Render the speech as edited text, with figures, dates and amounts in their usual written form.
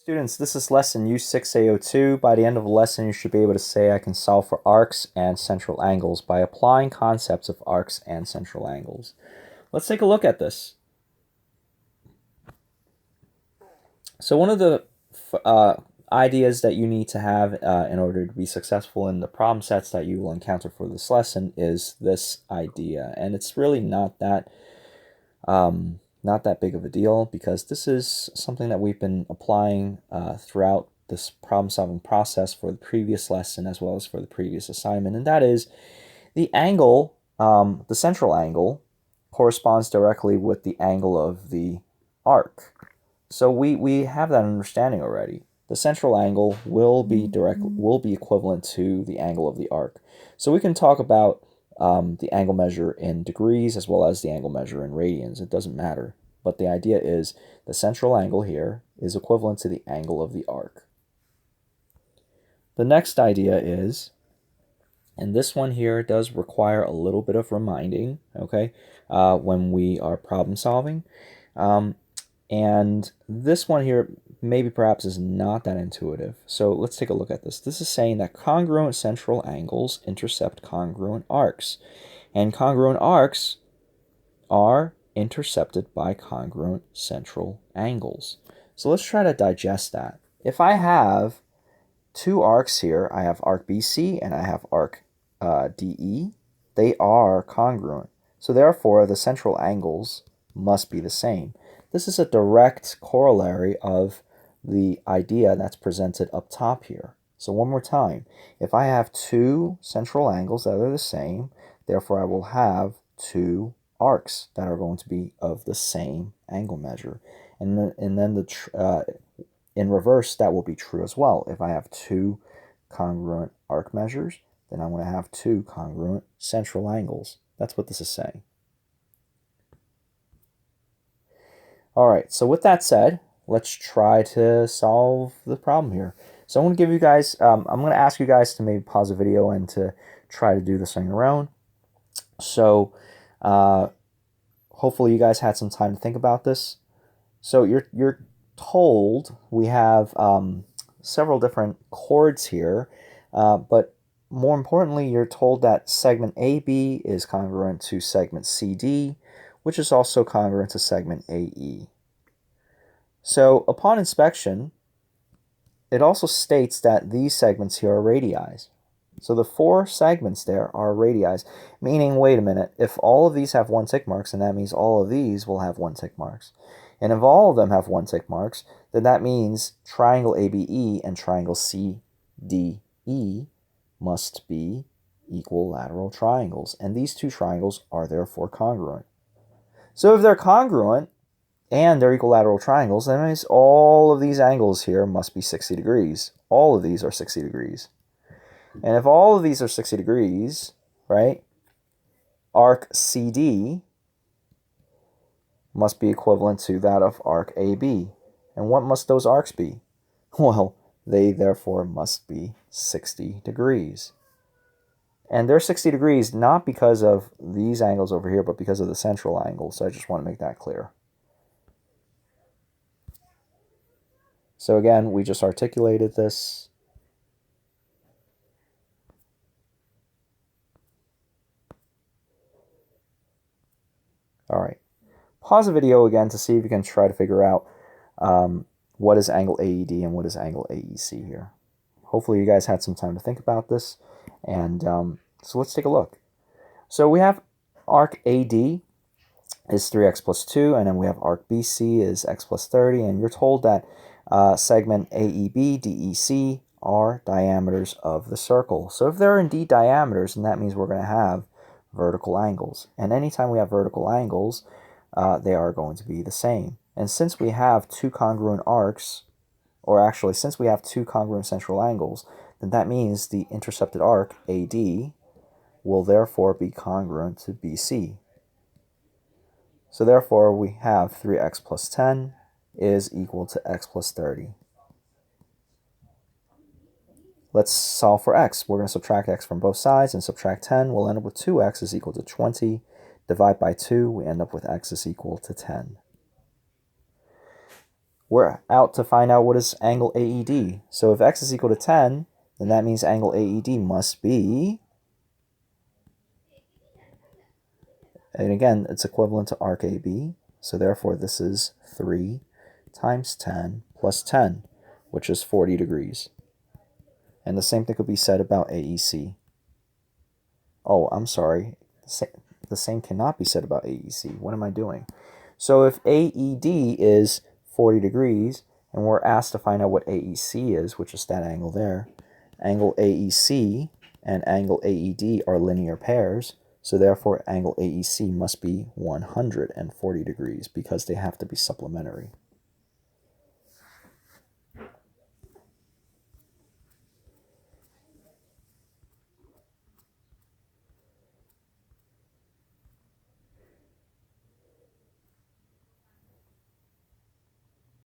Students, this is lesson U6A02. By the end of the lesson, you should be able to say I can solve for arcs and central angles by applying concepts of arcs and central angles. Let's take a look at this. So one of the ideas that you need to have in order to be successful in the problem sets that you will encounter for this lesson is this idea. And it's really not that big of a deal, because this is something that we've been applying throughout this problem-solving process for the previous lesson as well as for the previous assignment, and that is the angle, the central angle, corresponds directly with the angle of the arc. So we have that understanding already. The central angle will be equivalent to the angle of the arc. So we can talk about the angle measure in degrees as well as the angle measure in radians. It doesn't matter. But the idea is the central angle here is equivalent to the angle of the arc. The next idea is, and this one here does require a little bit of reminding, okay, when we are problem solving. And this one here maybe perhaps is not that intuitive. So let's take a look at this. This is saying that congruent central angles intercept congruent arcs. And congruent arcs are intercepted by congruent central angles. So let's try to digest that. If I have two arcs here, I have arc BC and I have arc DE, they are congruent. So therefore, the central angles must be the same. This is a direct corollary of the idea that's presented up top here. So one more time, if I have two central angles that are the same, therefore I will have two arcs that are going to be of the same angle measure. And then in reverse, that will be true as well. If I have two congruent arc measures, then I'm going to have two congruent central angles. That's what this is saying. All right, so with that said, let's try to solve the problem here. So I'm going to give you guys, I'm going to ask you guys to maybe pause the video and to try to do this on your own. So hopefully you guys had some time to think about this. So you're told we have several different chords here, but more importantly, you're told that segment AB is congruent to segment CD, which is also congruent to segment AE. So upon inspection, it also states that these segments here are radii. So the four segments there are radii, meaning, wait a minute, if all of these have 1 tick marks, then that means all of these will have 1 tick marks. And if all of them have 1 tick marks, then that means triangle ABE and triangle CDE must be equilateral triangles. And these two triangles are therefore congruent. So if they're congruent and they're equilateral triangles, that means all of these angles here must be 60 degrees. All of these are 60 degrees. And if all of these are 60 degrees, right, arc CD must be equivalent to that of arc AB. And what must those arcs be? Well, they therefore must be 60 degrees. And they're 60 degrees not because of these angles over here, but because of the central angle. So I just want to make that clear. So again, we just articulated this. All right. Pause the video again to see if you can try to figure out what is angle AED and what is angle AEC here. Hopefully you guys had some time to think about this. And so let's take a look. So we have arc AD is 3x plus 2, and then we have arc BC is x plus 30, and you're told that segment AEB, DEC are diameters of the circle. So if they're indeed diameters, then that means we're going to have vertical angles. And anytime we have vertical angles, they are going to be the same. And since we have two congruent arcs, or actually since we have two congruent central angles, then that means the intercepted arc, AD, will therefore be congruent to BC. So therefore we have 3x plus 10 is equal to x plus 30. Let's solve for x. We're going to subtract x from both sides and subtract 10. We'll end up with 2x is equal to 20. Divide by 2, we end up with x is equal to 10. we're out to find out what is angle AED. So if x is equal to 10, then that means angle AED must be, and again, it's equivalent to arc AB. So therefore, this is 3 times 10 plus 10, which is 40 degrees. And the same thing could be said about AEC. Oh, I'm sorry. The same cannot be said about AEC. What am I doing? So if AED is 40 degrees, and we're asked to find out what AEC is, which is that angle there, angle AEC and angle AED are linear pairs, so therefore angle AEC must be 140 degrees because they have to be supplementary.